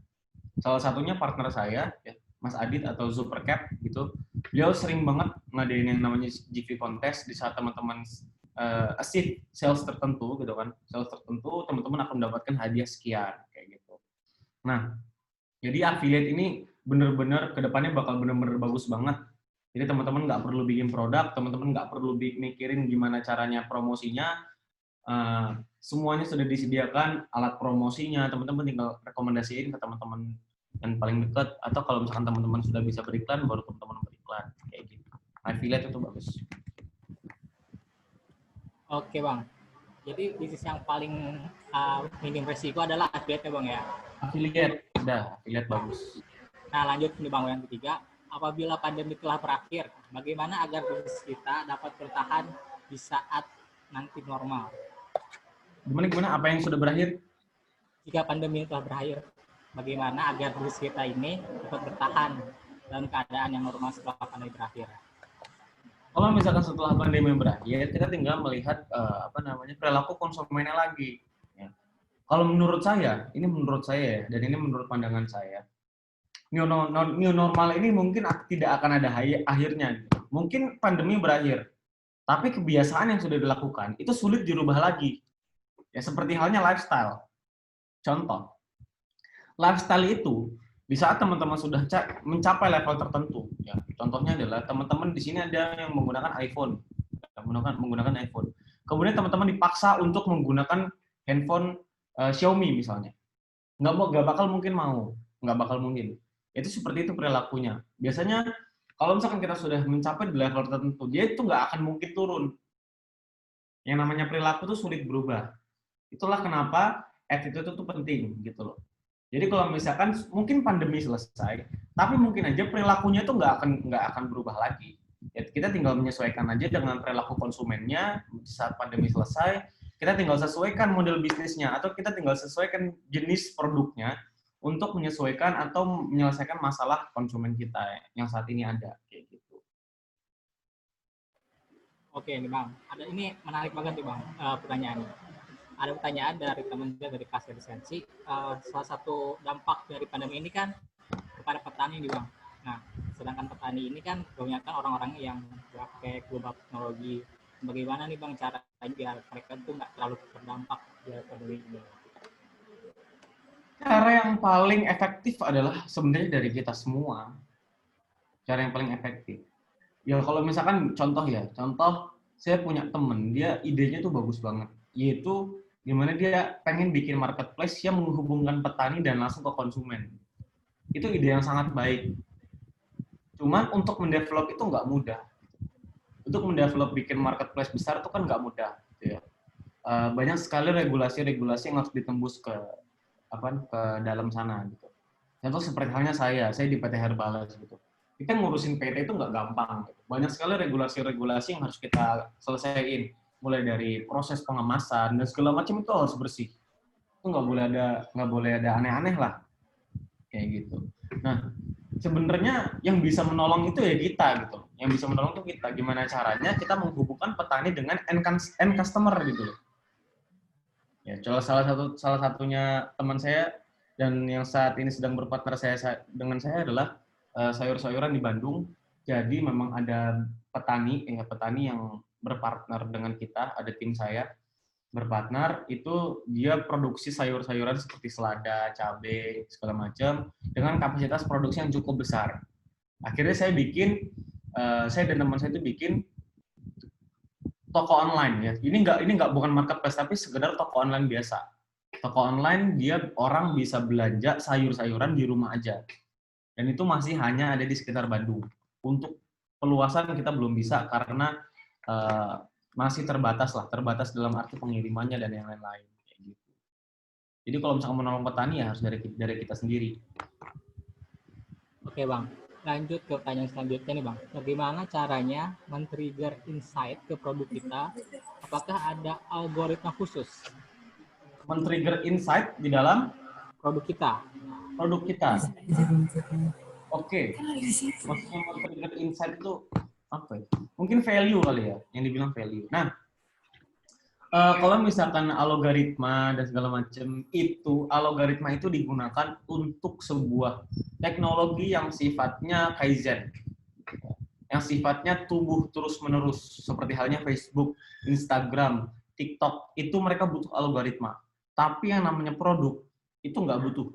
Salah satunya partner saya, ya, Mas Adit atau Supercap gitu. Beliau sering banget ngadain yang namanya GV kontes di saat teman-teman achieve sales tertentu gitu kan. Sales tertentu teman-teman akan mendapatkan hadiah sekian kayak gitu. Nah, jadi affiliate ini benar-benar kedepannya bakal benar-benar bagus banget. Jadi teman-teman nggak perlu bikin produk, teman-teman nggak perlu mikirin gimana caranya promosinya. Semuanya sudah disediakan alat promosinya, teman-teman tinggal rekomendasiin ke teman-teman yang paling dekat, atau kalau misalkan teman-teman sudah bisa beriklan, baru teman-teman beriklan, kayak gitu. Affiliate itu bagus. Oke, Bang. Jadi bisnis yang paling minim resiko adalah affiliate ya, Bang ya? Affiliate, udah, affiliate bagus. Nah, lanjut nih, Bang, yang ketiga. Apabila pandemi telah berakhir, bagaimana agar bisnis kita dapat bertahan di saat nanti normal? Gimana? Apa yang sudah berakhir? Jika pandemi telah berakhir, bagaimana agar bisnis kita ini dapat bertahan dalam keadaan yang normal setelah pandemi berakhir? Kalau misalkan setelah pandemi berakhir, kita tinggal melihat perilaku konsumennya lagi. Ya. Kalau menurut saya, ini menurut saya ya, dan ini menurut pandangan saya, new normal ini mungkin tidak akan ada akhirnya. Mungkin pandemi berakhir, tapi kebiasaan yang sudah dilakukan itu sulit dirubah lagi. Ya seperti halnya lifestyle. Contoh, lifestyle itu di saat teman-teman sudah mencapai level tertentu, ya. Contohnya adalah teman-teman di sini ada yang menggunakan iPhone, menggunakan iPhone. Kemudian teman-teman dipaksa untuk menggunakan handphone Xiaomi misalnya. Nggak bakal mungkin. Itu seperti itu perilakunya. Biasanya kalau misalkan kita sudah mencapai di level tertentu, dia itu nggak akan mungkin turun. Yang namanya perilaku itu sulit berubah. Itulah kenapa attitude itu penting gitu loh. Jadi kalau misalkan mungkin pandemi selesai, tapi mungkin aja perilakunya itu nggak akan berubah lagi. Ya, kita tinggal menyesuaikan aja dengan perilaku konsumennya saat pandemi selesai. Kita tinggal sesuaikan model bisnisnya atau kita tinggal sesuaikan jenis produknya untuk menyesuaikan atau menyelesaikan masalah konsumen kita yang saat ini ada kayak gitu. Oke nih Bang, ini menarik banget nih Bang pertanyaannya. Ada pertanyaan dari teman kita dari Kasir Lisensi. Salah satu dampak dari pandemi ini kan kepada petani nih Bang. Nah, sedangkan petani ini kan kebanyakan orang-orang yang pakai global teknologi. Bagaimana nih Bang cara biar mereka tuh nggak terlalu terdampak dari pandemi ini? Cara yang paling efektif adalah sebenarnya dari kita semua. Cara yang paling efektif. Ya kalau misalkan contoh saya punya temen, dia idenya tuh bagus banget, yaitu gimana dia pengen bikin marketplace yang menghubungkan petani dan langsung ke konsumen. Itu ide yang sangat baik. Cuman untuk mendevelop itu nggak mudah. Untuk mendevelop bikin marketplace besar itu kan nggak mudah. Gitu ya. Banyak sekali regulasi-regulasi yang harus ditembus ke dalam sana. Gitu. Contoh seperti halnya saya di PT Herbales gitu. Kita ngurusin PT itu nggak gampang. Gitu. Banyak sekali regulasi-regulasi yang harus kita selesaiin. Mulai dari proses pengemasan dan segala macam itu harus bersih. Itu nggak boleh ada aneh-aneh lah. Kayak gitu. Nah, sebenarnya yang bisa menolong itu ya kita gitu. Yang bisa menolong itu kita. Gimana caranya kita menghubungkan petani dengan end customer gitu. Ya, salah satunya teman saya dan yang saat ini sedang berpartner dengan saya adalah sayur-sayuran di Bandung. Jadi memang ada petani yang berpartner dengan kita, ada tim saya berpartner, itu dia produksi sayur-sayuran seperti selada, cabai, segala macam dengan kapasitas produksi yang cukup besar. Akhirnya saya dan teman saya itu bikin toko online ya. Ini bukan marketplace tapi sekedar toko online biasa. Toko online dia orang bisa belanja sayur-sayuran di rumah aja. Dan itu masih hanya ada di sekitar Bandung. Untuk peluasan kita belum bisa karena masih terbatas dalam arti pengirimannya dan yang lain-lain. Jadi kalau misalkan menolong petani ya harus dari kita sendiri. Oke Bang, lanjut ke pertanyaan selanjutnya nih Bang. Bagaimana caranya men-trigger insight ke produk kita? Apakah ada algoritma khusus? Men-trigger insight di dalam produk kita. Oke. Maksudnya men-trigger insight itu apa ya? Mungkin value kali ya, yang dibilang value. Nah, kalau misalkan algoritma dan segala macam itu, algoritma itu digunakan untuk sebuah teknologi yang sifatnya kaizen, yang sifatnya tumbuh terus-menerus, seperti halnya Facebook, Instagram, TikTok, itu mereka butuh algoritma. Tapi yang namanya produk, itu nggak butuh.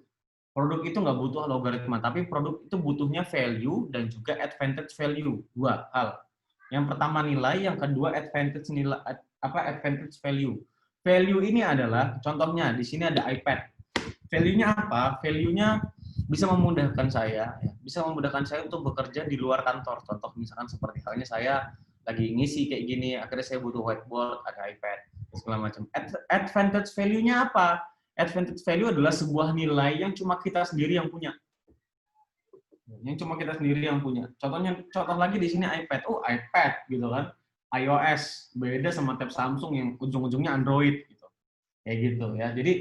Produk itu nggak butuh algoritma, tapi produk itu butuhnya value dan juga advantage value. Dua hal. Yang pertama nilai, yang kedua advantage value. Value ini adalah, contohnya di sini ada iPad. Value-nya apa? Value-nya bisa memudahkan saya untuk bekerja di luar kantor. Contoh misalkan seperti halnya saya lagi ngisi kayak gini, akhirnya saya butuh whiteboard, ada iPad, segala macam. Advantage value-nya apa? Advantage value adalah sebuah nilai yang cuma kita sendiri yang punya. Contoh lagi di sini iPad. Oh, iPad gitu kan. iOS beda sama tab Samsung yang ujung-ujungnya Android gitu. Kayak gitu ya. Jadi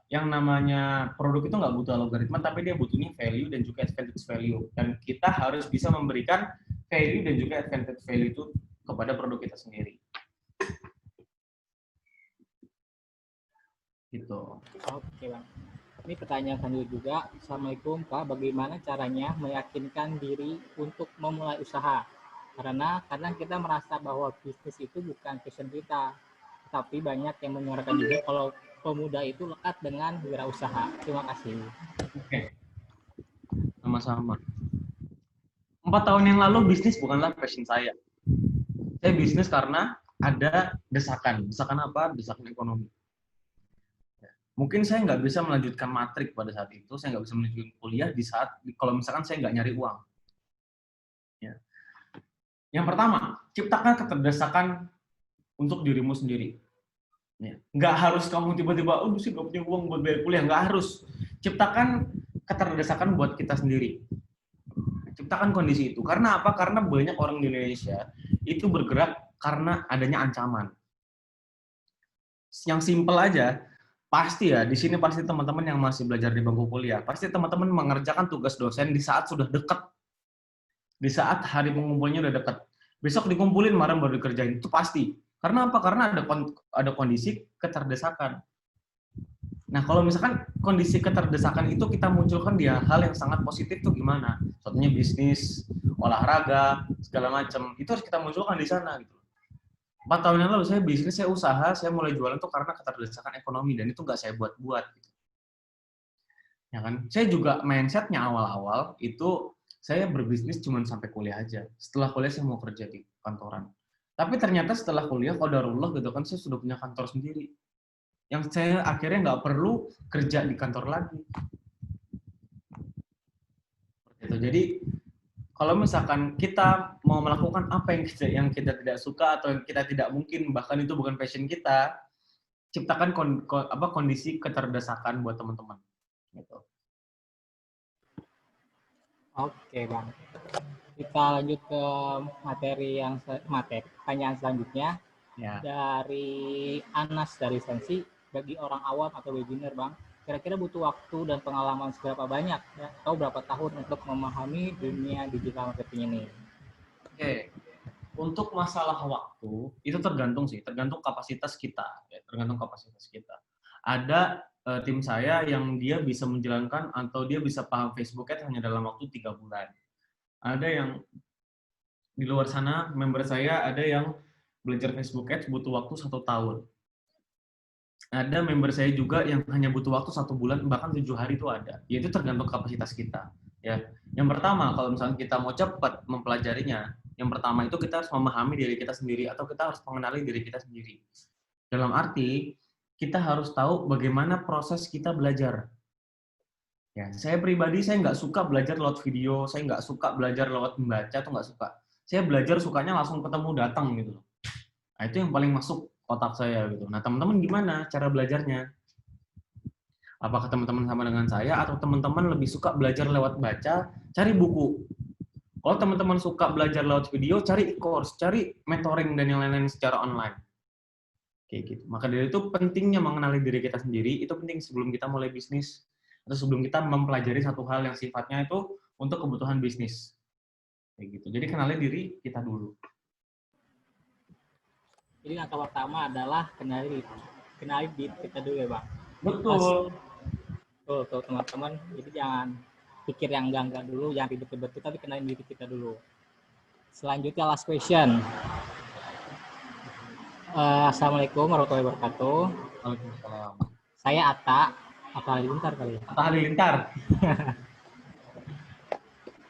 yang namanya produk itu nggak butuh algoritma, tapi dia butuhnya value dan juga advantage value. Dan kita harus bisa memberikan value dan juga advantage value itu kepada produk kita sendiri. Gitu. Oke Bang. Ini pertanyaan selanjutnya juga. Assalamualaikum Kak, bagaimana caranya meyakinkan diri untuk memulai usaha? Karena kadang kita merasa bahwa bisnis itu bukan passion kita, tapi banyak yang menyuarakan juga kalau pemuda itu lekat dengan wirausaha. Terima kasih. Oke, sama-sama. 4 tahun yang lalu bisnis bukanlah passion saya. Saya bisnis karena ada desakan. Desakan apa? Desakan ekonomi. Mungkin saya nggak bisa melanjutkan matrik pada saat itu, saya nggak bisa melanjutkan kuliah di saat, kalau misalkan saya nggak nyari uang. Ya. Yang pertama, ciptakan keterdesakan untuk dirimu sendiri. Ya. Nggak harus kamu tiba-tiba, oh sih nggak punya uang buat bayar kuliah, nggak harus. Ciptakan keterdesakan buat kita sendiri. Ciptakan kondisi itu. Karena apa? Karena banyak orang di Indonesia itu bergerak karena adanya ancaman. Yang simpel aja, pasti ya, di sini pasti teman-teman yang masih belajar di bangku kuliah, pasti teman-teman mengerjakan tugas dosen di saat sudah dekat. Di saat hari pengumpulnya udah dekat. Besok dikumpulin, malam baru dikerjain. Itu pasti. Karena apa? Karena ada kondisi keterdesakan. Nah, kalau misalkan kondisi keterdesakan itu kita munculkan di hal yang sangat positif tuh gimana? Contohnya bisnis, olahraga, segala macam. Itu harus kita munculkan di sana gitu. 4 tahun yang lalu saya bisnis, saya usaha, saya mulai jualan tuh karena keterdesakan ekonomi dan itu nggak saya buat-buat. Gitu. Ya kan? Saya juga mindsetnya awal-awal itu saya berbisnis cuma sampai kuliah aja. Setelah kuliah saya mau kerja di kantoran. Tapi ternyata setelah kuliah, qadarullah gitu kan, saya sudah punya kantor sendiri. Yang saya akhirnya nggak perlu kerja di kantor lagi. Gitu. Jadi kalau misalkan kita mau melakukan apa yang kita tidak suka atau yang kita tidak mungkin, bahkan itu bukan passion kita, ciptakan kondisi keterdesakan buat teman-teman. Gitu. Oke Bang. Kita lanjut ke pertanyaan selanjutnya. Ya. Dari Anas dari Sensi, bagi orang awam atau beginner Bang, kira-kira butuh waktu dan pengalaman seberapa banyak ya, atau berapa tahun untuk memahami dunia digital marketing ini? Oke, untuk masalah waktu itu tergantung kapasitas kita, ya, tergantung kapasitas kita. Ada tim saya yang dia bisa menjalankan atau dia bisa paham Facebook Ads hanya dalam waktu 3 bulan. Ada yang di luar sana member saya ada yang belajar Facebook Ads butuh waktu 1 tahun. Ada member saya juga yang hanya butuh waktu 1 bulan, bahkan 7 hari itu ada. Ya, itu tergantung kapasitas kita. Ya, yang pertama kalau misalnya kita mau cepat mempelajarinya, yang pertama itu kita harus memahami diri kita sendiri atau kita harus mengenali diri kita sendiri. Dalam arti kita harus tahu bagaimana proses kita belajar. Ya, saya pribadi saya nggak suka belajar lewat video, saya nggak suka belajar lewat membaca, tuh nggak suka. Saya belajar sukanya langsung ketemu datang gitu. Nah, itu yang paling masuk otak saya gitu. Nah, teman-teman gimana cara belajarnya? Apakah teman-teman sama dengan saya atau teman-teman lebih suka belajar lewat baca, cari buku? Kalau teman-teman suka belajar lewat video, cari e-course, cari mentoring dan yang lain-lain secara online. Kayak gitu. Maka dari itu pentingnya mengenali diri kita sendiri, itu penting sebelum kita mulai bisnis atau sebelum kita mempelajari satu hal yang sifatnya itu untuk kebutuhan bisnis. Kayak gitu. Jadi kenali diri kita dulu. Jadi langkah pertama adalah kenali diri kita dulu ya Bang. Betul. Tuh teman-teman, jadi jangan pikir yang enggak dulu, jangan ribet-ribet, tapi kenalin diri kita dulu. Selanjutnya last question. Assalamualaikum warahmatullahi wabarakatuh. Waalaikumsalam. Saya Atta Halilintar kali ya. Atta Halilintar.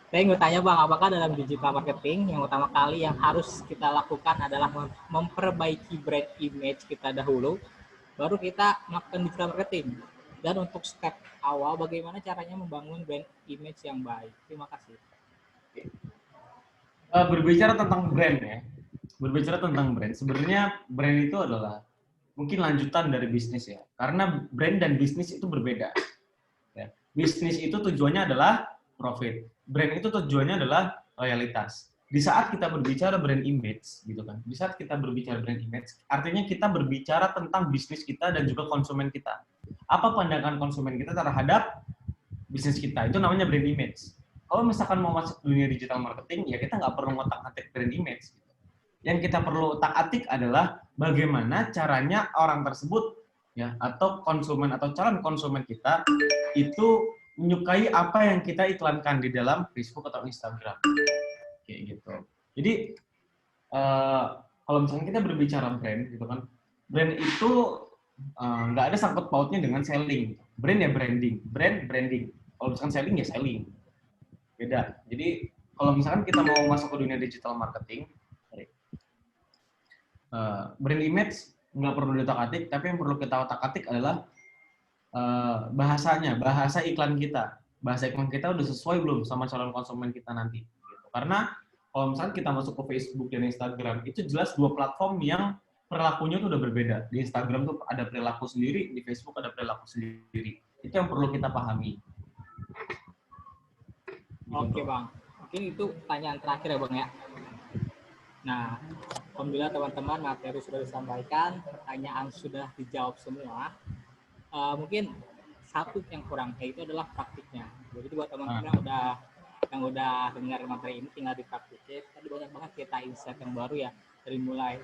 Saya ingin tanya Bang, apakah dalam digital marketing yang utama kali yang harus kita lakukan adalah memperbaiki brand image kita dahulu, baru kita melakukan digital marketing? Dan untuk step awal, bagaimana caranya membangun brand image yang baik? Terima kasih. Berbicara tentang brand ya, berbicara tentang brand, sebenarnya brand itu adalah mungkin lanjutan dari bisnis ya, karena brand dan bisnis itu berbeda. Ya. Bisnis itu tujuannya adalah profit, brand itu tujuannya adalah loyalitas. Di saat kita berbicara brand image, gitu kan, di saat kita berbicara brand image, artinya kita berbicara tentang bisnis kita dan juga konsumen kita. Apa pandangan konsumen kita terhadap bisnis kita, itu namanya brand image. Kalau misalkan mau masuk dunia digital marketing, ya kita nggak perlu ngotak-ngatik brand image. Yang kita perlu otak-atik adalah bagaimana caranya orang tersebut ya, atau konsumen atau calon konsumen kita itu menyukai apa yang kita iklankan di dalam Facebook atau Instagram, kayak gitu. Jadi kalau misalnya kita berbicara brand, gitu kan, brand itu nggak ada sangkut pautnya dengan selling. Brand ya branding, brand branding. Kalau misalkan selling ya selling, beda. Jadi kalau misalkan kita mau masuk ke dunia digital marketing, brand image nggak perlu diutak-atik, tapi yang perlu kita otak-atik adalah bahasanya, bahasa iklan kita. Bahasa iklan kita udah sesuai belum sama calon konsumen kita nanti. Gitu. Karena kalau misalnya kita masuk ke Facebook dan Instagram, itu jelas dua platform yang perilakunya tuh udah berbeda. Di Instagram tuh ada perilaku sendiri, di Facebook ada perilaku sendiri. Itu yang perlu kita pahami. Oke Bang, mungkin itu pertanyaan terakhir ya Bang ya. Nah, alhamdulillah teman-teman materi sudah disampaikan, pertanyaan sudah dijawab semua. Mungkin satu yang kurang yaitu adalah praktiknya. Jadi buat teman-teman yang udah dengar materi ini tinggal dipraktikin. Tadi banyak banget kita insight yang baru ya, dari mulai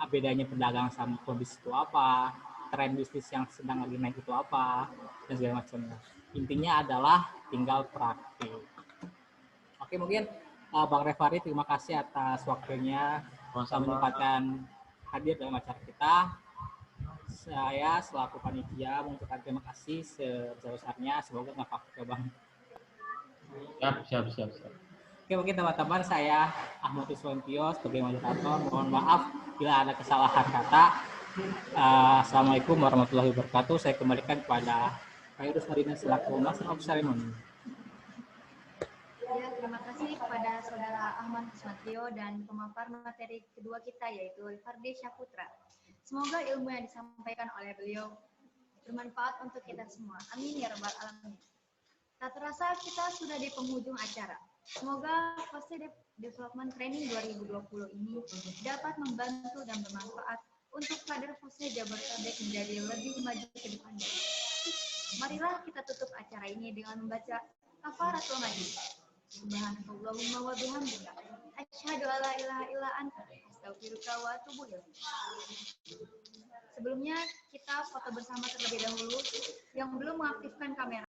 bedanya pedagang sama pebisnis itu apa, tren bisnis yang sedang lagi naik itu apa, dan segala macamnya. Intinya adalah tinggal praktik. Oke, mungkin Bang Refari, terima kasih atas waktunya menyempatkan hadir dalam acara kita. Saya selaku panitia mengucapkan terima kasih sebesar-besarnya. Semoga nggak apa-apa, Bang. Siap. Oke, mungkin teman-teman, saya Ahmad Iswantio sebagai moderator. Mohon maaf bila ada kesalahan kata. Assalamualaikum warahmatullahi wabarakatuh. Saya kembalikan kepada Pak Yudus Marina selaku Master of Ceremony. Ya, terima kasih kepada Saudara Ahmad Iswantio dan pemapar materi kedua kita yaitu Rifardi Syaputra. Semoga ilmu yang disampaikan oleh beliau bermanfaat untuk kita semua. Amin ya rabbal alamin. Tak terasa kita sudah di penghujung acara. Semoga fase development training 2020 ini dapat membantu dan bermanfaat untuk kader fase Jabodetabek menjadi lebih maju ke depannya. Marilah kita tutup acara ini dengan membaca kafaratul majlis. Subhanallahumma wa bihamdika asyhadu alla ilaha illa anta astaghfiruka wa atubu ilaik. Sebelumnya kita foto bersama terlebih dahulu. Yang belum mengaktifkan kamera